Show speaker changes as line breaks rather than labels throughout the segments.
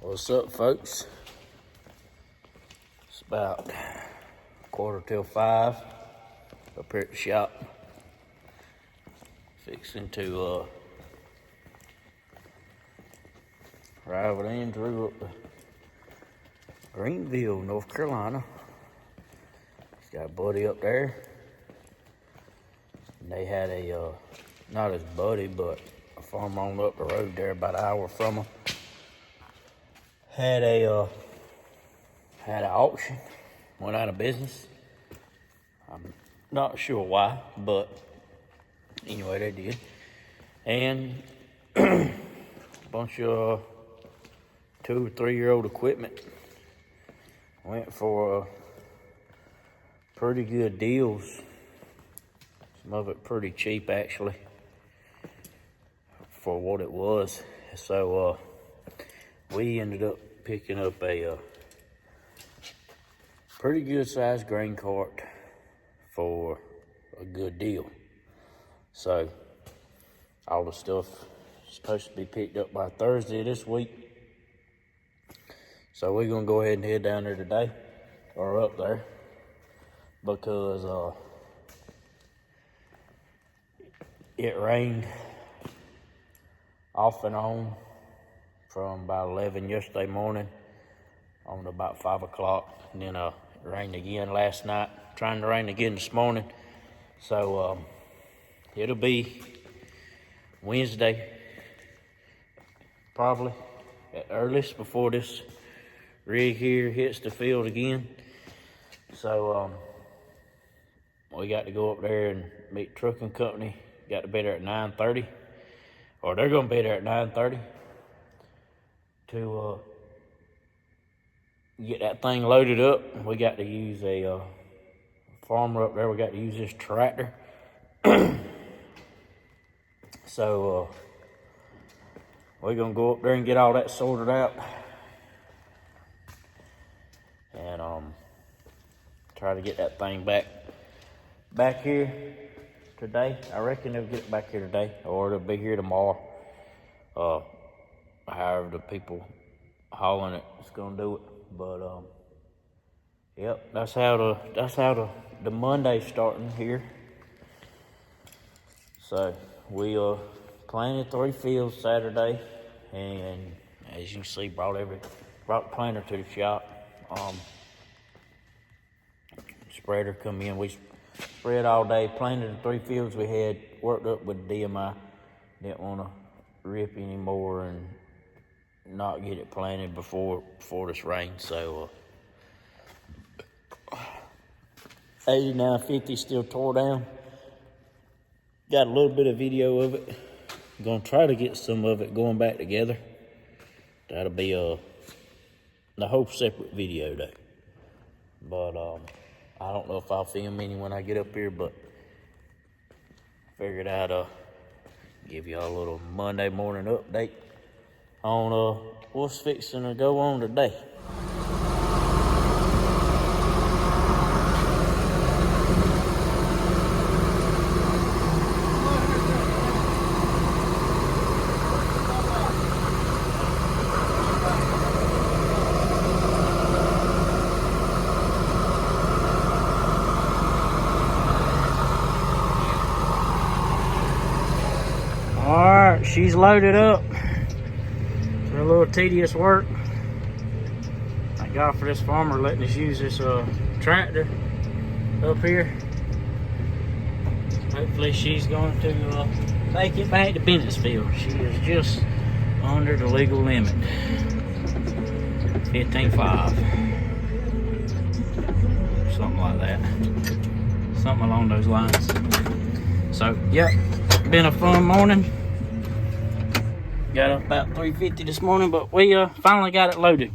What's up, folks? It's about 5:15 up here at the shop. Fixing to arrive at Andrew up to Greenville, North Carolina. He's got a buddy up there. And they had a, not his buddy, but a farmer on up the road there about an hour from him. Had an auction, went out of business. I'm not sure why, but anyway, they did. And a bunch of 2 or 3 year old equipment. Went for pretty good deals. Some of it pretty cheap, actually, for what it was. So we ended up picking up a pretty good sized grain cart for a good deal. So all the stuff is supposed to be picked up by Thursday this week. So we're gonna go ahead and head down there today, or up there, because it rained off and on from about 11 yesterday morning on to about 5 o'clock. And then it rained again last night, trying to rain again this morning. So it'll be Wednesday, probably at earliest, before this rig here hits the field again. So we got to go up there and meet the trucking company. Got to be there at 9:30, or they're gonna be there at 9:30 to get that thing loaded up. We got to use a farmer up there. We got to use this tractor. So we're gonna go up there and get all that sorted out, and try to get that thing back here today. I reckon they'll get it back here today, or it'll be here tomorrow. However the people hauling it is gonna do it. But yep, that's how the Monday's starting here. So we planted 3 fields Saturday, and as you can see, brought the planter to the shop. Spreader come in, we spread all day, planted the 3 fields we had, worked up with DMI. Didn't want to rip anymore and not get it planted before this rain. So 8950 still tore down. Got a little bit of video of it. Gonna try to get some of it going back together. That'll be the whole separate video though. But I don't know if I'll film any when I get up here, but figured I'd give y'all a little Monday morning update on what's fixing to go on today. Alright, she's loaded up. For a little tedious work. Thank God for this farmer letting us use this tractor up here. Hopefully she's going to make it back to Bennettsville. She is just under the legal limit. 15.5. Something like that. Something along those lines. So, yep, been a fun morning. Got up about 3:50 this morning, but we finally got it loaded.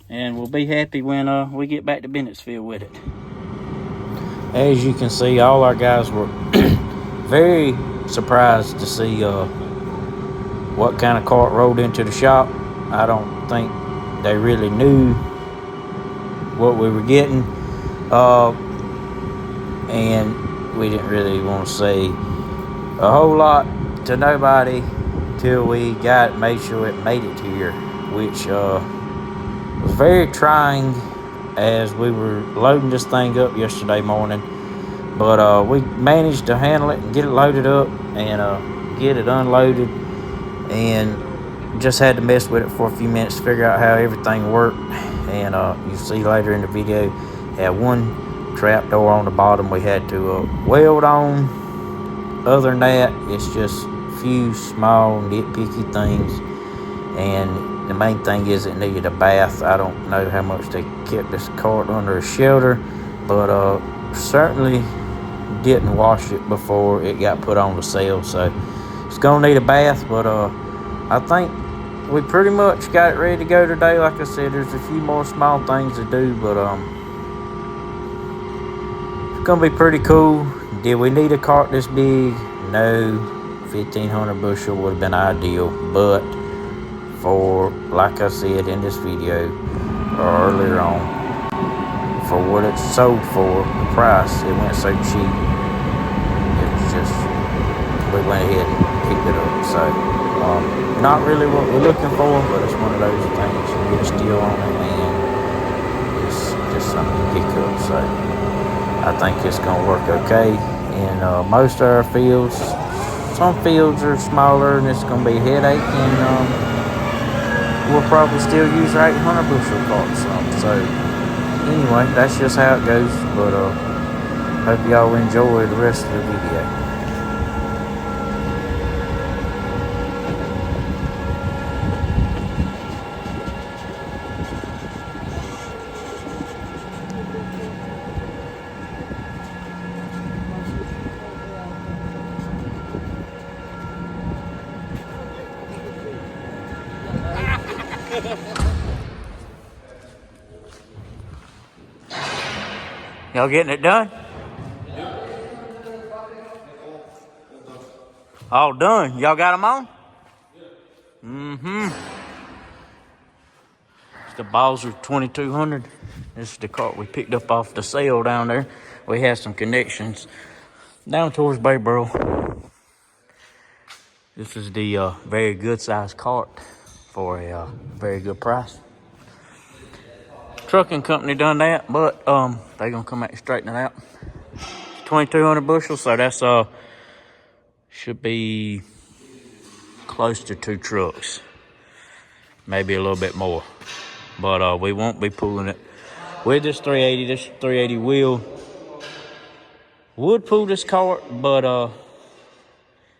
And we'll be happy when we get back to Bennettsville with it. As you can see, all our guys were very surprised to see what kind of cart rolled into the shop. I don't think they really knew what we were getting. And we didn't really want to say a whole lot to nobody till we made sure it made it here. which was very trying as we were loading this thing up yesterday morning. But we managed to handle it and get it loaded up and get it unloaded, and just had to mess with it for a few minutes to figure out how everything worked. And you'll see later in the video, had one trap door on the bottom we had to weld on. Other than that, it's just a few small nitpicky things, and the main thing is it needed a bath. I don't know how much they kept this cart under a shelter, but certainly didn't wash it before it got put on the sale, so it's gonna need a bath. But I think we pretty much got it ready to go today. Like I said, there's a few more small things to do, but it's gonna be pretty cool. Did we need a cart this big? No. 1,500 bushel would have been ideal, but for, like I said in this video or earlier on, for what it's sold for, the price, it went so cheap. It was just, we went ahead and picked it up. So not really what we're looking for, but it's one of those things you get a steal on it and it's just something to pick up. So I think it's gonna work okay in most of our fields. Some fields are smaller and it's gonna be a headache, and we'll probably still use our 800 bushel carts. So anyway, that's just how it goes. But hope y'all enjoy the rest of the video. Y'all getting it done? All done. Y'all got them on? It's the Bowser 2200. This is the cart we picked up off the sale down there. We had some connections down towards Bayboro. This is the very good sized cart for a very good price. Trucking company done that, but they gonna come back and straighten it out. 2,200 bushels, so that's should be close to 2 trucks, maybe a little bit more. But we won't be pulling it with this 380. This 380 wheel would pull this cart, but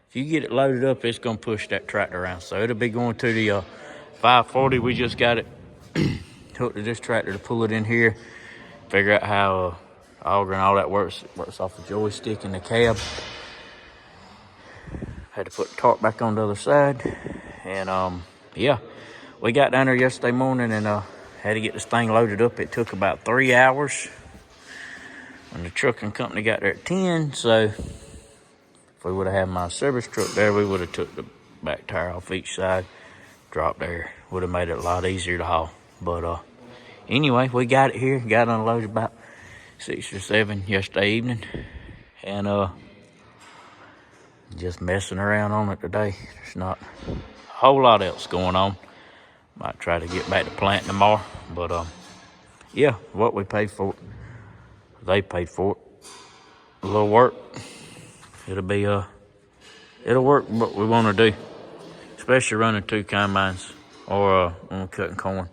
if you get it loaded up, it's gonna push that tractor around. So it'll be going to the 540. We just got it hooked to this tractor to pull it in here. Figure out how auger and all that works. It works off the joystick in the cab. Had to put the tarp back on the other side. And yeah, we got down there yesterday morning and had to get this thing loaded up. It took about 3 hours. And the trucking company got there at 10. So if we would have had my service truck there, we would have took the back tire off each side, dropped there. Would have made it a lot easier to haul. But anyway, we got it here. Got unloaded about 6 or 7 yesterday evening. And just messing around on it today. There's not a whole lot else going on. Might try to get back to planting tomorrow. But yeah, what we paid for it, they paid for it. A little work. It'll be it'll work what we want to do. Especially running 2 combines or when cutting corn.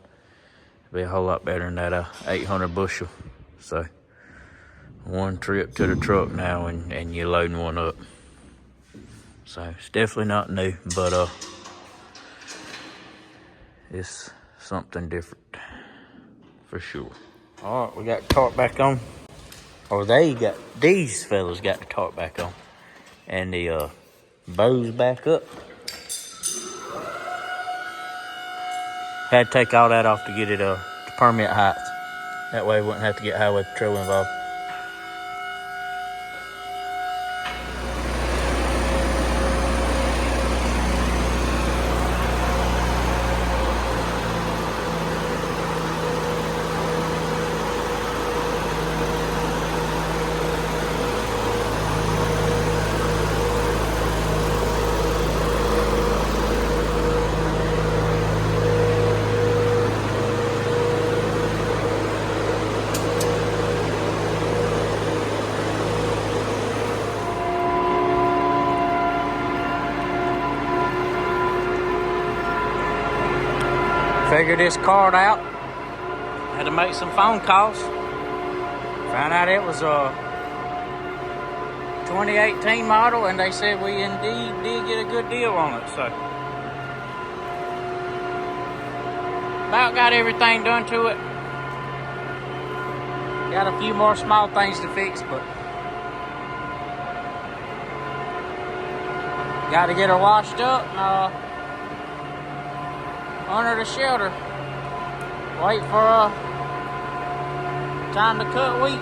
Be a whole lot better than that 800 bushel. So 1 trip to the truck now and you're loading one up. So it's definitely not new, but it's something different for sure. All right, we got the tarp back on. Or these fellas got the tarp back on. And the bows back up. Had to take all that off to get it to permit height. That way we wouldn't have to get highway patrol involved. Figured this card out. Had to make some phone calls. Found out it was a 2018 model, and they said we indeed did get a good deal on it. So about got everything done to it. Got a few more small things to fix, but got to get her washed up and under the shelter. Wait for time to cut wheat.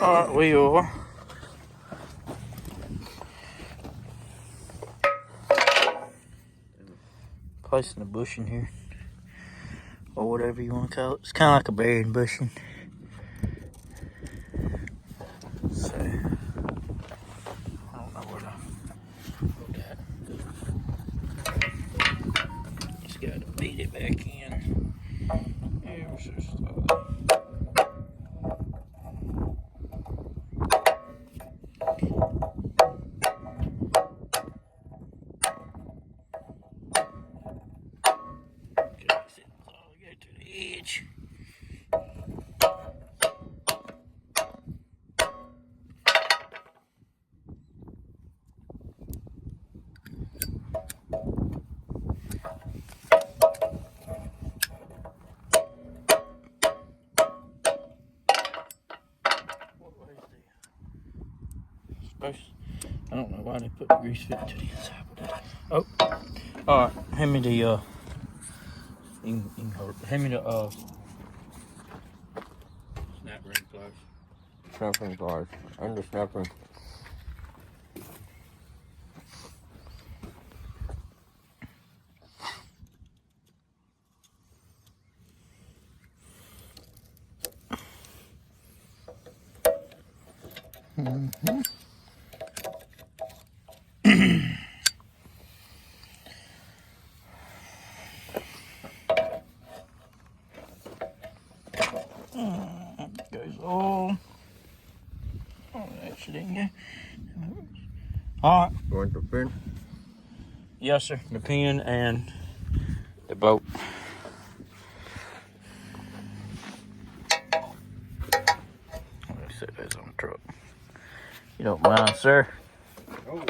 Alright, we are placing a bushing here, or whatever you want to call it. It's kind of like a bearing bushing. So, I don't know where to put that. Just got to beat it back in. Ever so slowly. I don't know why they put the grease fit to the inside. Oh, all right. Hand me the hand me the snap ring pliers.
Snap ring pliers. And the snap ring.
Mm-hmm. Goes all. Oh, that shit didn't go. All right.
You want the pin?
Yes, sir. The pin and the bolt. Let's set those on the truck. You don't mind, sir?
Oh.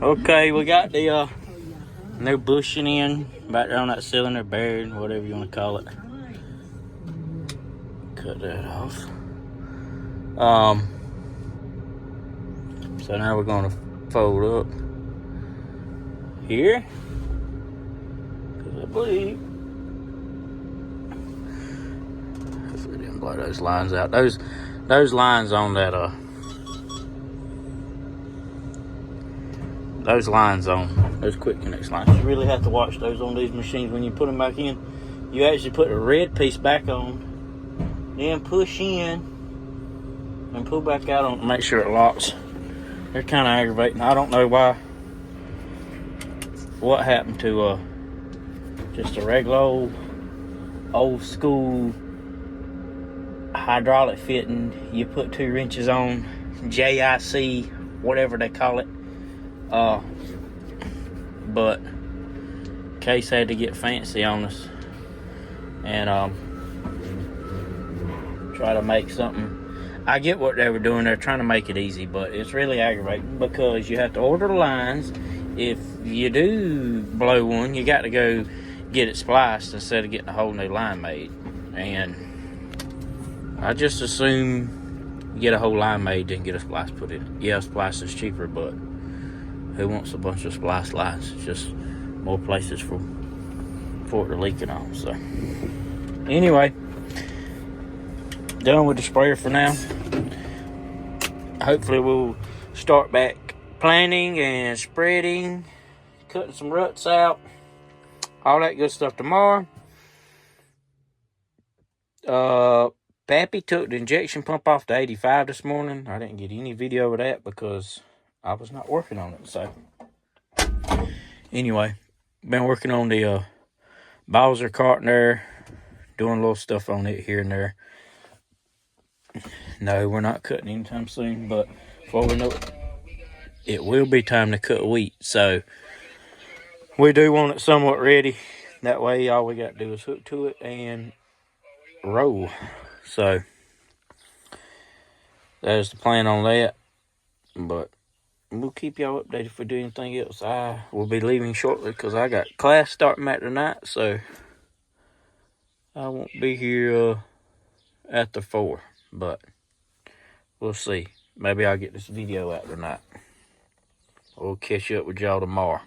Okay, we got the new bushing in back there on that cylinder, bearing, whatever you want to call it. Cut that off. So now we're going to fold up here, because I believe if we didn't blow those lines out, those lines on that those lines on those quick connect lines, you really have to watch those on these machines. When you put them back in, you actually put the red piece back on, then push in and pull back out on to make sure it locks. They're kind of aggravating. I don't know what happened to just a regular old school hydraulic fitting. You put 2 wrenches on, JIC, whatever they call it. But Case had to get fancy on us and try to make something. I get what they were doing. They're trying to make it easy, but it's really aggravating because you have to order the lines. If you do blow one, you got to go get it spliced instead of getting a whole new line made. And I just assume you get a whole line made, then get a splice put in. Yeah, splice is cheaper, but who wants a bunch of spliced lines? It's just more places for it to leak it on. So anyway, done with the sprayer for now. Hopefully we'll start back planting and spreading, cutting some ruts out, all that good stuff tomorrow. Pappy took the injection pump off to 85 this morning. I didn't get any video of that because I was not working on it. So anyway, been working on the Bowser cart in there, doing a little stuff on it here and there. No, we're not cutting anytime soon, but before we know it, it will be time to cut wheat. So we do want it somewhat ready. That way, all we got to do is hook to it and roll. So there's the plan on that. But we'll keep y'all updated if we do anything else. I will be leaving shortly because I got class starting back tonight. So I won't be here after 4. But we'll see. Maybe I'll get this video out tonight. We'll catch up with y'all tomorrow.